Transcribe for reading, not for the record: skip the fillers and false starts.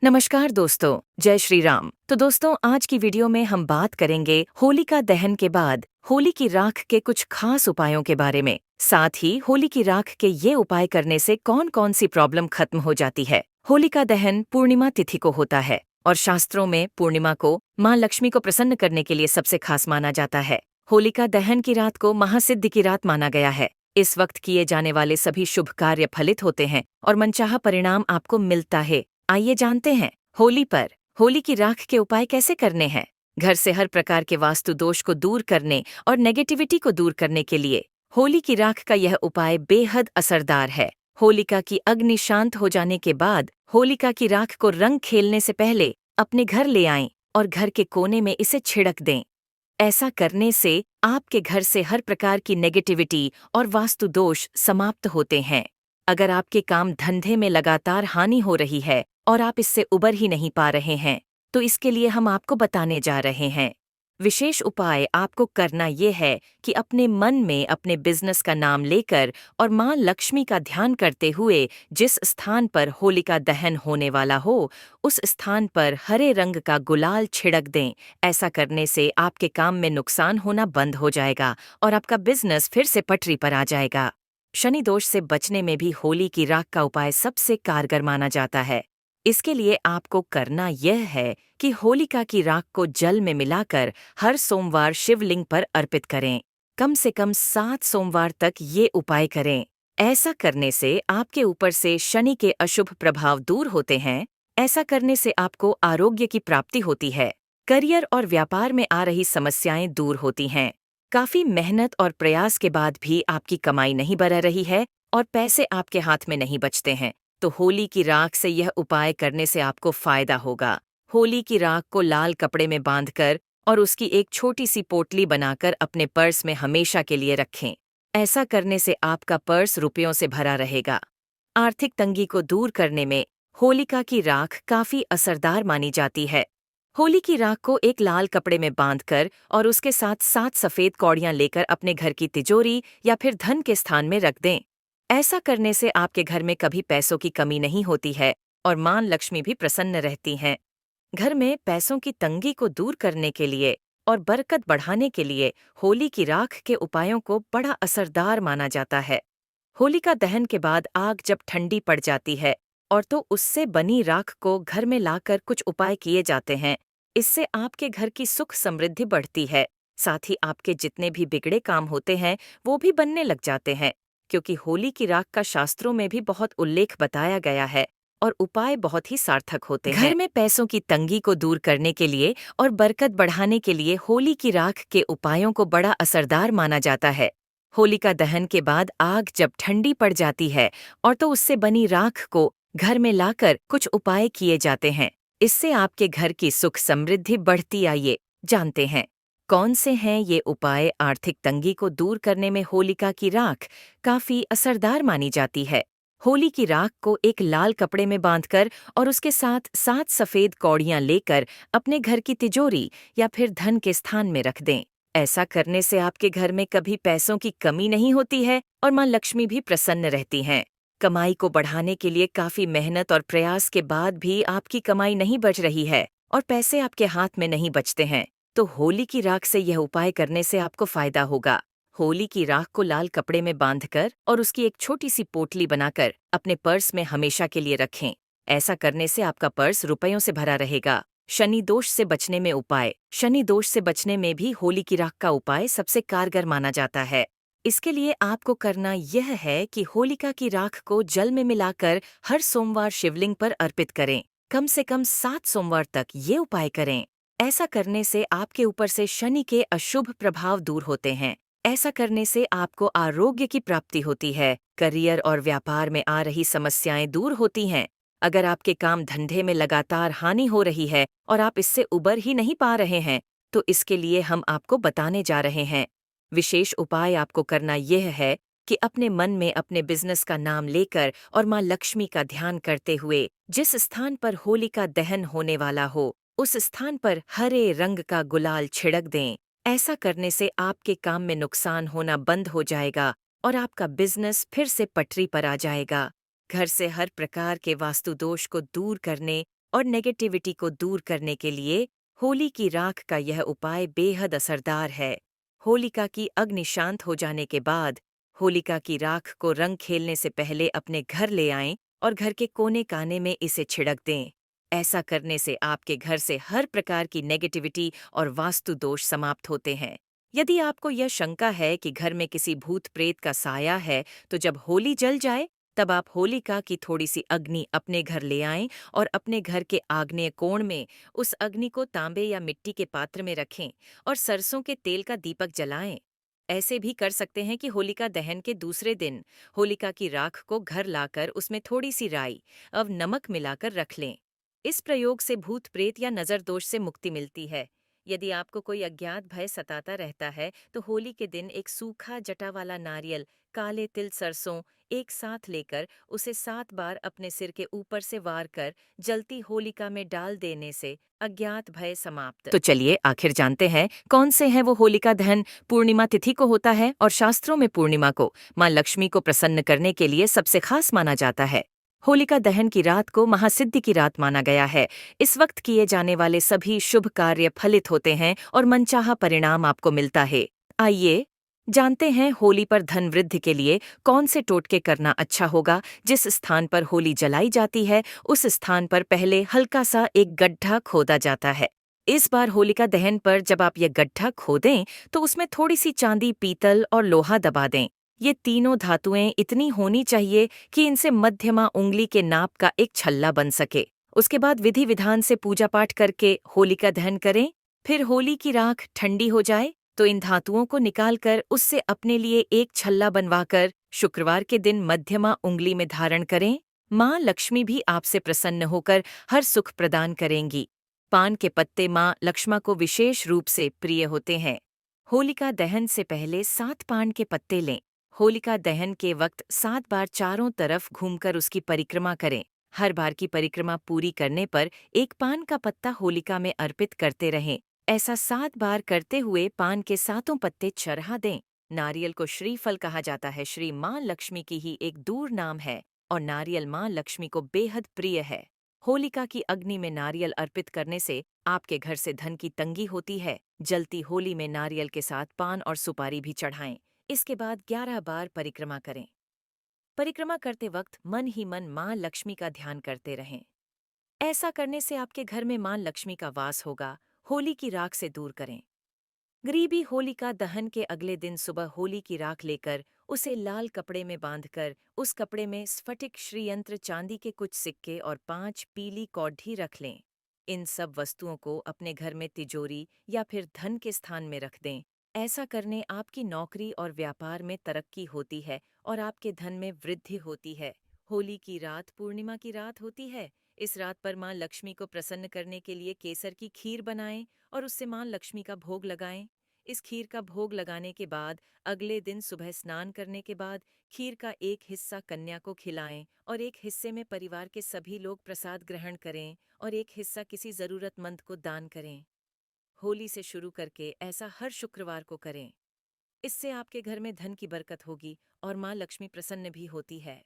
नमस्कार दोस्तों, जय श्री राम। तो दोस्तों, आज की वीडियो में हम बात करेंगे होलिका दहन के बाद होली की राख के कुछ खास उपायों के बारे में। साथ ही होली की राख के ये उपाय करने से कौन कौन सी प्रॉब्लम खत्म हो जाती है। होलिका दहन पूर्णिमा तिथि को होता है और शास्त्रों में पूर्णिमा को माँ लक्ष्मी को प्रसन्न करने के लिए सबसे खास माना जाता है। होलिका दहन की रात को महासिद्धि की रात माना गया है। इस वक्त किए जाने वाले सभी शुभ कार्य फलित होते हैं और मनचाहा परिणाम आपको मिलता है। आइए जानते हैं होली पर होली की राख के उपाय कैसे करने हैं। घर से हर प्रकार के वास्तु दोष को दूर करने और नेगेटिविटी को दूर करने के लिए होली की राख का यह उपाय बेहद असरदार है। होलिका की अग्नि शांत हो जाने के बाद होलिका की राख को रंग खेलने से पहले अपने घर ले आएं और घर के कोने में इसे छिड़क दें। ऐसा करने से आपके घर से हर प्रकार की नेगेटिविटी और वास्तु दोष समाप्त होते हैं। अगर आपके काम धंधे में लगातार हानि हो रही है और आप इससे उबर ही नहीं पा रहे हैं, तो इसके लिए हम आपको बताने जा रहे हैं। विशेष उपाय आपको करना ये है कि अपने मन में अपने बिजनेस का नाम लेकर और माँ लक्ष्मी का ध्यान करते हुए जिस स्थान पर होलिका दहन होने वाला हो, उस स्थान पर हरे रंग का गुलाल छिड़क दें। ऐसा करने से आपके काम में नुकसान होना बंद हो जाएगा और आपका बिजनेस फिर से पटरी पर आ जाएगा। शनि दोष से बचने में भी होली की राख का उपाय सबसे कारगर माना जाता है। इसके लिए आपको करना यह है कि होलिका की राख को जल में मिलाकर हर सोमवार शिवलिंग पर अर्पित करें। कम से कम 7 सोमवार तक ये उपाय करें। ऐसा करने से आपके ऊपर से शनि के अशुभ प्रभाव दूर होते हैं। ऐसा करने से आपको आरोग्य की प्राप्ति होती है। करियर और व्यापार में आ रही समस्याएं दूर होती हैं। काफी मेहनत और प्रयास के बाद भी आपकी कमाई नहीं बढ़ रही है और पैसे आपके हाथ में नहीं बचते हैं, तो होली की राख से यह उपाय करने से आपको फायदा होगा। होली की राख को लाल कपड़े में बांधकर और उसकी एक छोटी सी पोटली बनाकर अपने पर्स में हमेशा के लिए रखें। ऐसा करने से आपका पर्स रुपयों से भरा रहेगा। आर्थिक तंगी को दूर करने में होलिका की राख काफी असरदार मानी जाती है। होली की राख को एक लाल कपड़े में बांधकर और उसके साथ 7 सफेद कौड़ियां लेकर अपने घर की तिजोरी या फिर धन के स्थान में रख दें। ऐसा करने से आपके घर में कभी पैसों की कमी नहीं होती है और मां लक्ष्मी भी प्रसन्न रहती हैं। घर में पैसों की तंगी को दूर करने के लिए और बरकत बढ़ाने के लिए होली की राख के उपायों को बड़ा असरदार माना जाता है। होलिका दहन के बाद आग जब ठंडी पड़ जाती है और तो उससे बनी राख को घर में लाकर कुछ उपाय किए जाते हैं। इससे आपके घर की सुख समृद्धि बढ़ती है। साथ ही आपके जितने भी बिगड़े काम होते हैं वो भी बनने लग जाते हैं, क्योंकि होली की राख का शास्त्रों में भी बहुत उल्लेख बताया गया है और उपाय बहुत ही सार्थक होते हैं। घर में पैसों की तंगी को दूर करने के लिए और बरकत बढ़ाने के लिए होली की राख के उपायों को बड़ा असरदार माना जाता है। होलिका दहन के बाद आग जब ठंडी पड़ जाती है और तो उससे बनी राख को घर में लाकर कुछ उपाय किए जाते हैं। इससे आपके घर की सुख समृद्धि बढ़ती। आइए जानते हैं कौन से हैं ये उपाय। आर्थिक तंगी को दूर करने में होलिका की राख काफी असरदार मानी जाती है। होली की राख को एक लाल कपड़े में बांधकर और उसके साथ 7 सफेद कौड़ियां लेकर अपने घर की तिजोरी या फिर धन के स्थान में रख दें। ऐसा करने से आपके घर में कभी पैसों की कमी नहीं होती है और मां लक्ष्मी भी प्रसन्न रहती हैं। कमाई को बढ़ाने के लिए काफी मेहनत और प्रयास के बाद भी आपकी कमाई नहीं बच रही है और पैसे आपके हाथ में नहीं बचते हैं, तो होली की राख से यह उपाय करने से आपको फायदा होगा। होली की राख को लाल कपड़े में बांधकर और उसकी एक छोटी सी पोटली बनाकर अपने पर्स में हमेशा के लिए रखें। ऐसा करने से आपका पर्स रुपयों से भरा रहेगा। शनि दोष से बचने में उपाय। शनि दोष से बचने में भी होली की राख का उपाय सबसे कारगर माना जाता है। इसके लिए आपको करना यह है कि होलिका की राख को जल में मिलाकर हर सोमवार शिवलिंग पर अर्पित करें। कम से कम 7 सोमवार तक ये उपाय करें। ऐसा करने से आपके ऊपर से शनि के अशुभ प्रभाव दूर होते हैं। ऐसा करने से आपको आरोग्य की प्राप्ति होती है। करियर और व्यापार में आ रही समस्याएं दूर होती हैं। अगर आपके काम धंधे में लगातार हानि हो रही है और आप इससे उबर ही नहीं पा रहे हैं, तो इसके लिए हम आपको बताने जा रहे हैं। विशेष उपाय आपको करना यह है कि अपने मन में अपने बिजनेस का नाम लेकर और मां लक्ष्मी का ध्यान करते हुए जिस स्थान पर होलिका दहन होने वाला हो, उस स्थान पर हरे रंग का गुलाल छिड़क दें। ऐसा करने से आपके काम में नुकसान होना बंद हो जाएगा और आपका बिजनेस फिर से पटरी पर आ जाएगा। घर से हर प्रकार के वास्तु दोष को दूर करने और नेगेटिविटी को दूर करने के लिए होली की राख का यह उपाय बेहद असरदार है। होलिका की अग्नि शांत हो जाने के बाद होलिका की राख को रंग खेलने से पहले अपने घर ले आएं और घर के कोने काने में इसे छिड़क दें। ऐसा करने से आपके घर से हर प्रकार की नेगेटिविटी और वास्तु दोष समाप्त होते हैं। यदि आपको यह शंका है कि घर में किसी भूत प्रेत का साया है, तो जब होली जल जाए तब आप होलिका की थोड़ी सी अग्नि अपने घर ले आएं और अपने घर के आग्नेय कोण में उस अग्नि को तांबे या मिट्टी के पात्र में रखें और सरसों के तेल का दीपक जलाएं। ऐसे भी कर सकते हैं कि होलिका दहन के दूसरे दिन होलिका की राख को घर लाकर उसमें थोड़ी सी राई और नमक मिलाकर रख लें। इस प्रयोग से भूत प्रेत या नजर दोष से मुक्ति मिलती है। यदि आपको कोई अज्ञात भय सताता रहता है तो होली के दिन एक सूखा जटा वाला नारियल, काले तिल, सरसों एक साथ लेकर उसे 7 बार अपने सिर के ऊपर से वार कर जलती होलिका में डाल देने से अज्ञात भय समाप्त। तो चलिए आखिर जानते हैं कौन से हैं वो होलिका दहन। पूर्णिमा तिथि को होता है और शास्त्रों में पूर्णिमा को माँ लक्ष्मी को प्रसन्न करने के लिए सबसे खास माना जाता है। होलिका दहन की रात को महासिद्धि की रात माना गया है। इस वक्त किए जाने वाले सभी शुभ कार्य फलित होते हैं और मनचाहा परिणाम आपको मिलता है। आइए जानते हैं होली पर धन वृद्धि के लिए कौन से टोटके करना अच्छा होगा। जिस स्थान पर होली जलाई जाती है उस स्थान पर पहले हल्का सा एक गड्ढा खोदा जाता है। इस बार होलिका दहन पर जब आप ये गड्ढा खोदें तो उसमें थोड़ी सी चांदी, पीतल और लोहा दबा दें। ये तीनों धातुएं इतनी होनी चाहिए कि इनसे मध्यमा उंगली के नाप का एक छल्ला बन सके। उसके बाद विधि विधान से पूजा पाठ करके होलिका दहन करें। फिर होली की राख ठंडी हो जाए तो इन धातुओं को निकालकर उससे अपने लिए एक छल्ला बनवाकर शुक्रवार के दिन मध्यमा उंगली में धारण करें। माँ लक्ष्मी भी आपसे प्रसन्न होकर हर सुख प्रदान करेंगी। पान के पत्ते माँ लक्ष्मा को विशेष रूप से प्रिय होते हैं। होलिका दहन से पहले 7 पान के पत्ते लें। होलिका दहन के वक्त 7 बार चारों तरफ घूमकर उसकी परिक्रमा करें। हर बार की परिक्रमा पूरी करने पर एक पान का पत्ता होलिका में अर्पित करते रहें। ऐसा 7 बार करते हुए पान के 7 पत्ते चढ़ा दें। नारियल को श्रीफल कहा जाता है। श्री माँ लक्ष्मी की ही एक दूर नाम है और नारियल माँ लक्ष्मी को बेहद प्रिय है। होलिका की अग्नि में नारियल अर्पित करने से आपके घर से धन की तंगी होती है। जलती होली में नारियल के साथ पान और सुपारी भी चढ़ाएं। इसके बाद 11 बार परिक्रमा करें। परिक्रमा करते वक्त मन ही मन माँ लक्ष्मी का ध्यान करते रहें। ऐसा करने से आपके घर में माँ लक्ष्मी का वास होगा। होली की राख से दूर करें। गरीबी होलिका दहन के अगले दिन सुबह होली की राख लेकर उसे लाल कपड़े में बांधकर उस कपड़े में स्फटिक, श्रीयंत्र, चांदी के कुछ सिक्के और 5 पीली कौडी रख लें। इन सब वस्तुओं को अपने घर में तिजोरी या फिर धन के स्थान में रख दें। ऐसा करने आपकी नौकरी और व्यापार में तरक्की होती है और आपके धन में वृद्धि होती है। होली की रात पूर्णिमा की रात होती है। इस रात पर माँ लक्ष्मी को प्रसन्न करने के लिए केसर की खीर बनाएं और उससे माँ लक्ष्मी का भोग लगाएं। इस खीर का भोग लगाने के बाद अगले दिन सुबह स्नान करने के बाद खीर का एक हिस्सा कन्या को खिलाएं और एक हिस्से में परिवार के सभी लोग प्रसाद ग्रहण करें और एक हिस्सा किसी जरूरतमंद को दान करें। होली से शुरू करके ऐसा हर शुक्रवार को करें। इससे आपके घर में धन की बरकत होगी और माँ लक्ष्मी प्रसन्न भी होती है।